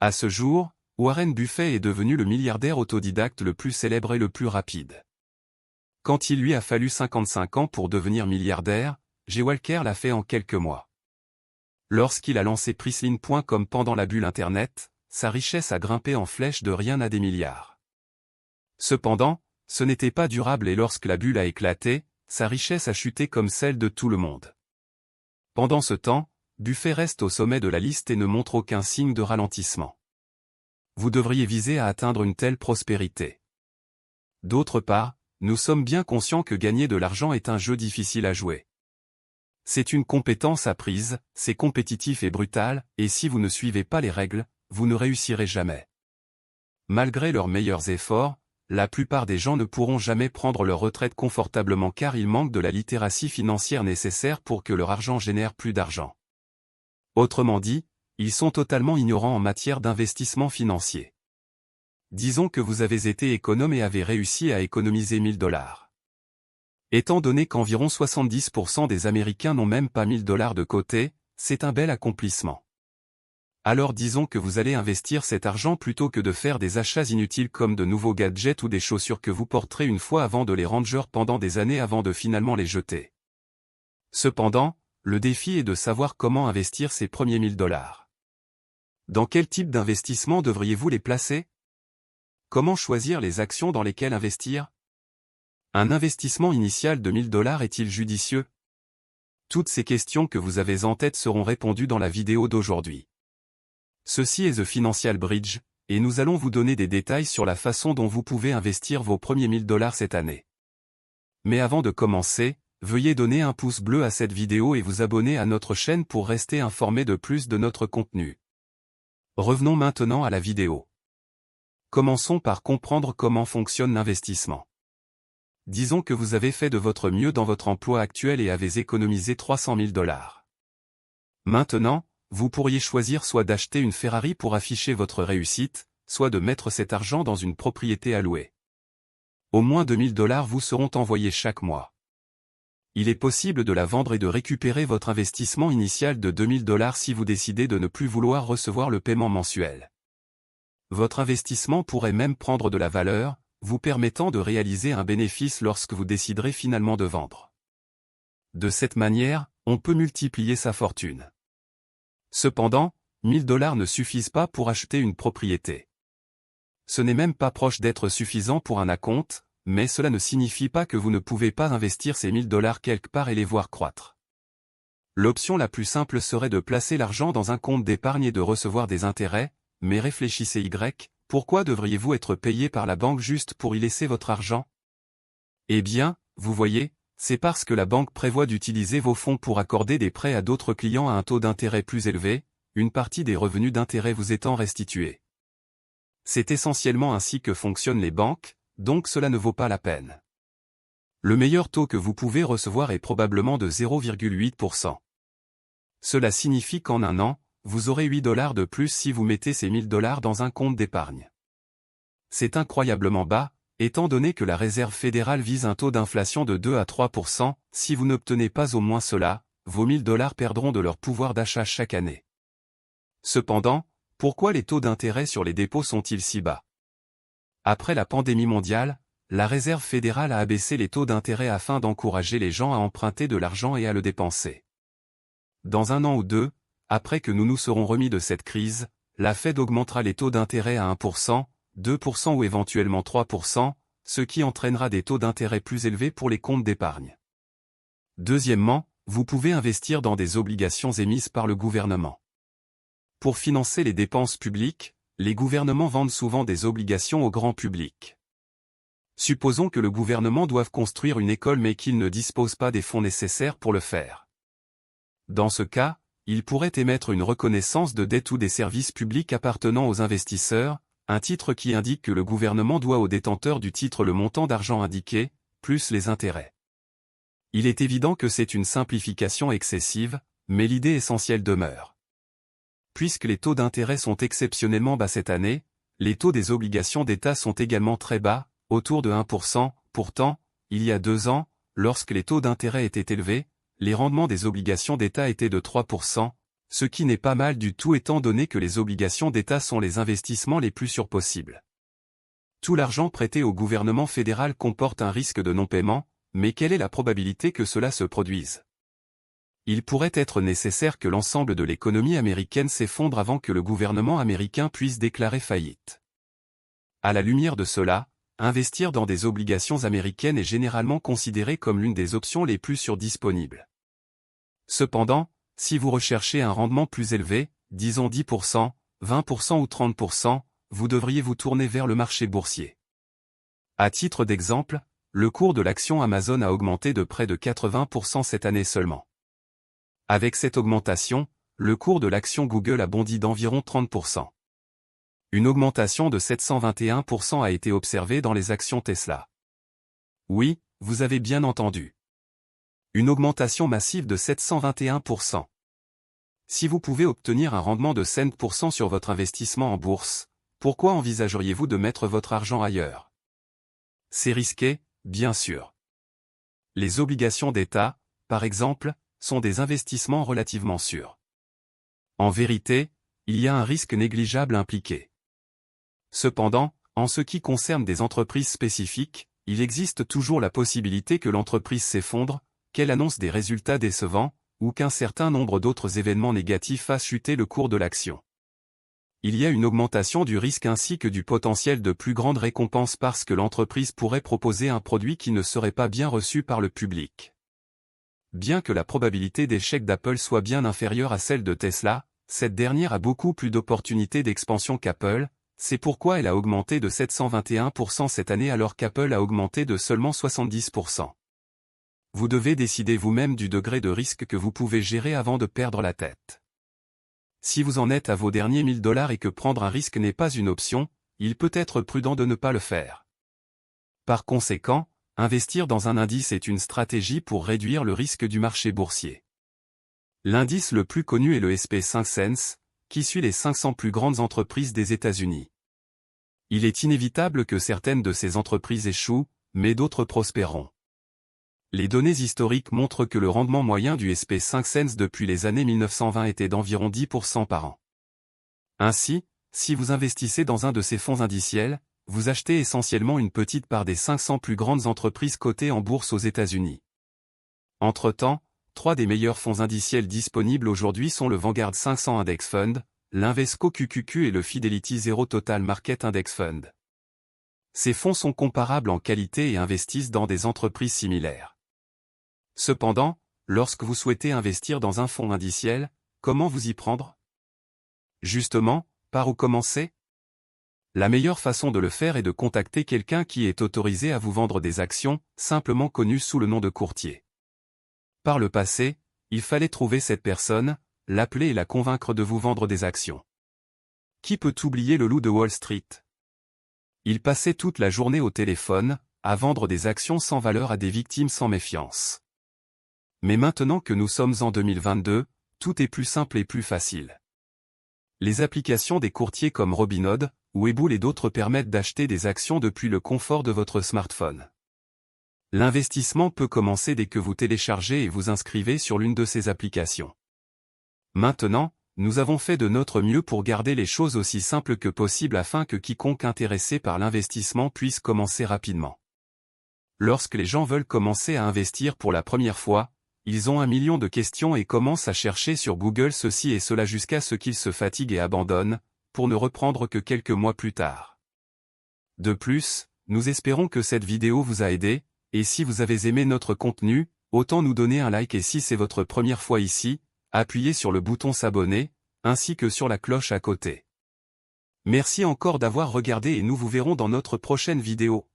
À ce jour, Warren Buffett est devenu le milliardaire autodidacte le plus célèbre et le plus rapide. Quand il lui a fallu 55 ans pour devenir milliardaire, J. Walker l'a fait en quelques mois. Lorsqu'il a lancé Priceline.com pendant la bulle Internet, sa richesse a grimpé en flèche de rien à des milliards. Cependant, ce n'était pas durable et lorsque la bulle a éclaté, sa richesse a chuté comme celle de tout le monde. Pendant ce temps, Buffett reste au sommet de la liste et ne montre aucun signe de ralentissement. Vous devriez viser à atteindre une telle prospérité. D'autre part, nous sommes bien conscients que gagner de l'argent est un jeu difficile à jouer. C'est une compétence apprise, c'est compétitif et brutal, et si vous ne suivez pas les règles, vous ne réussirez jamais. Malgré leurs meilleurs efforts, la plupart des gens ne pourront jamais prendre leur retraite confortablement car ils manquent de la littératie financière nécessaire pour que leur argent génère plus d'argent. Autrement dit, ils sont totalement ignorants en matière d'investissement financier. Disons que vous avez été économe et avez réussi à économiser 1000 $. Étant donné qu'environ 70% des Américains n'ont même pas 1000 $ de côté, c'est un bel accomplissement. Alors disons que vous allez investir cet argent plutôt que de faire des achats inutiles comme de nouveaux gadgets ou des chaussures que vous porterez une fois avant de les ranger pendant des années avant de finalement les jeter. Cependant, le défi est de savoir comment investir ces premiers 1000 $. Dans quel type d'investissement devriez-vous les placer? Comment choisir les actions dans lesquelles investir? Un investissement initial de 1000 $ est-il judicieux? Toutes ces questions que vous avez en tête seront répondues dans la vidéo d'aujourd'hui. Ceci est The Financial Bridge, et nous allons vous donner des détails sur la façon dont vous pouvez investir vos premiers 1000 $ cette année. Mais avant de commencer, veuillez donner un pouce bleu à cette vidéo et vous abonner à notre chaîne pour rester informé de plus de notre contenu. Revenons maintenant à la vidéo. Commençons par comprendre comment fonctionne l'investissement. Disons que vous avez fait de votre mieux dans votre emploi actuel et avez économisé 300 000 $. Maintenant, vous pourriez choisir soit d'acheter une Ferrari pour afficher votre réussite, soit de mettre cet argent dans une propriété à louer. Au moins 2000 $ vous seront envoyés chaque mois. Il est possible de la vendre et de récupérer votre investissement initial de 2000 $ si vous décidez de ne plus vouloir recevoir le paiement mensuel. Votre investissement pourrait même prendre de la valeur, vous permettant de réaliser un bénéfice lorsque vous déciderez finalement de vendre. De cette manière, on peut multiplier sa fortune. Cependant, 1000 $ ne suffisent pas pour acheter une propriété. Ce n'est même pas proche d'être suffisant pour un acompte, mais cela ne signifie pas que vous ne pouvez pas investir ces 1000 $ quelque part et les voir croître. L'option la plus simple serait de placer l'argent dans un compte d'épargne et de recevoir des intérêts, mais réfléchissez pourquoi devriez-vous être payé par la banque juste pour y laisser votre argent? Eh bien, vous voyez, c'est parce que la banque prévoit d'utiliser vos fonds pour accorder des prêts à d'autres clients à un taux d'intérêt plus élevé, une partie des revenus d'intérêt vous étant restitués. C'est essentiellement ainsi que fonctionnent les banques, donc cela ne vaut pas la peine. Le meilleur taux que vous pouvez recevoir est probablement de 0,8%. Cela signifie qu'en un an, vous aurez 8 $ de plus si vous mettez ces 1000 $ dans un compte d'épargne. C'est incroyablement bas, étant donné que la Réserve fédérale vise un taux d'inflation de 2 à 3%, si vous n'obtenez pas au moins cela, vos 1000 $ perdront de leur pouvoir d'achat chaque année. Cependant, pourquoi les taux d'intérêt sur les dépôts sont-ils si bas? Après la pandémie mondiale, la Réserve fédérale a abaissé les taux d'intérêt afin d'encourager les gens à emprunter de l'argent et à le dépenser. Dans un an ou deux, après que nous nous serons remis de cette crise, la Fed augmentera les taux d'intérêt à 1%, 2% ou éventuellement 3%, ce qui entraînera des taux d'intérêt plus élevés pour les comptes d'épargne. Deuxièmement, vous pouvez investir dans des obligations émises par le gouvernement. Pour financer les dépenses publiques, les gouvernements vendent souvent des obligations au grand public. Supposons que le gouvernement doive construire une école mais qu'il ne dispose pas des fonds nécessaires pour le faire. Dans ce cas, il pourrait émettre une reconnaissance de dette ou des services publics appartenant aux investisseurs, un titre qui indique que le gouvernement doit au détenteur du titre le montant d'argent indiqué, plus les intérêts. Il est évident que c'est une simplification excessive, mais l'idée essentielle demeure. Puisque les taux d'intérêt sont exceptionnellement bas cette année, les taux des obligations d'État sont également très bas, autour de 1%, pourtant, il y a 2 ans, lorsque les taux d'intérêt étaient élevés, les rendements des obligations d'État étaient de 3%, Ce qui n'est pas mal du tout étant donné que les obligations d'État sont les investissements les plus sûrs possibles. Tout l'argent prêté au gouvernement fédéral comporte un risque de non-paiement, mais quelle est la probabilité que cela se produise? Il pourrait être nécessaire que l'ensemble de l'économie américaine s'effondre avant que le gouvernement américain puisse déclarer faillite. À la lumière de cela, investir dans des obligations américaines est généralement considéré comme l'une des options les plus sûres disponibles. Cependant, si vous recherchez un rendement plus élevé, disons 10%, 20% ou 30%, vous devriez vous tourner vers le marché boursier. À titre d'exemple, le cours de l'action Amazon a augmenté de près de 80% cette année seulement. Avec cette augmentation, le cours de l'action Google a bondi d'environ 30%. Une augmentation de 721% a été observée dans les actions Tesla. Oui, vous avez bien entendu. Une augmentation massive de 721%. Si vous pouvez obtenir un rendement de 5% sur votre investissement en bourse, pourquoi envisageriez-vous de mettre votre argent ailleurs? C'est risqué, bien sûr. Les obligations d'État, par exemple, sont des investissements relativement sûrs. En vérité, il y a un risque négligeable impliqué. Cependant, en ce qui concerne des entreprises spécifiques, il existe toujours la possibilité que l'entreprise s'effondre, qu'elle annonce des résultats décevants, ou qu'un certain nombre d'autres événements négatifs fassent chuter le cours de l'action. Il y a une augmentation du risque ainsi que du potentiel de plus grandes récompenses parce que l'entreprise pourrait proposer un produit qui ne serait pas bien reçu par le public. Bien que la probabilité d'échec d'Apple soit bien inférieure à celle de Tesla, cette dernière a beaucoup plus d'opportunités d'expansion qu'Apple, c'est pourquoi elle a augmenté de 721% cette année alors qu'Apple a augmenté de seulement 70%. Vous devez décider vous-même du degré de risque que vous pouvez gérer avant de perdre la tête. Si vous en êtes à vos derniers $1000 et que prendre un risque n'est pas une option, il peut être prudent de ne pas le faire. Par conséquent, investir dans un indice est une stratégie pour réduire le risque du marché boursier. L'indice le plus connu est le SP500, qui suit les 500 plus grandes entreprises des États-Unis. Il est inévitable que certaines de ces entreprises échouent, mais d'autres prospéreront. Les données historiques montrent que le rendement moyen du SP500 depuis les années 1920 était d'environ 10% par an. Ainsi, si vous investissez dans un de ces fonds indiciels, vous achetez essentiellement une petite part des 500 plus grandes entreprises cotées en bourse aux États-Unis. Entre-temps, 3 des meilleurs fonds indiciels disponibles aujourd'hui sont le Vanguard 500 Index Fund, l'Invesco QQQ et le Fidelity Zero Total Market Index Fund. Ces fonds sont comparables en qualité et investissent dans des entreprises similaires. Cependant, lorsque vous souhaitez investir dans un fonds indiciel, comment vous y prendre? Justement, par où commencer? La meilleure façon de le faire est de contacter quelqu'un qui est autorisé à vous vendre des actions, simplement connu sous le nom de courtier. Par le passé, il fallait trouver cette personne, l'appeler et la convaincre de vous vendre des actions. Qui peut oublier le loup de Wall Street? Il passait toute la journée au téléphone, à vendre des actions sans valeur à des victimes sans méfiance. Mais maintenant que nous sommes en 2022, tout est plus simple et plus facile. Les applications des courtiers comme Robinhood, Webull et d'autres permettent d'acheter des actions depuis le confort de votre smartphone. L'investissement peut commencer dès que vous téléchargez et vous inscrivez sur l'une de ces applications. Maintenant, nous avons fait de notre mieux pour garder les choses aussi simples que possible afin que quiconque intéressé par l'investissement puisse commencer rapidement. Lorsque les gens veulent commencer à investir pour la première fois, ils ont 1 million de questions et commencent à chercher sur Google ceci et cela jusqu'à ce qu'ils se fatiguent et abandonnent, pour ne reprendre que quelques mois plus tard. De plus, nous espérons que cette vidéo vous a aidé, et si vous avez aimé notre contenu, autant nous donner un like et si c'est votre première fois ici, appuyez sur le bouton s'abonner, ainsi que sur la cloche à côté. Merci encore d'avoir regardé et nous vous verrons dans notre prochaine vidéo.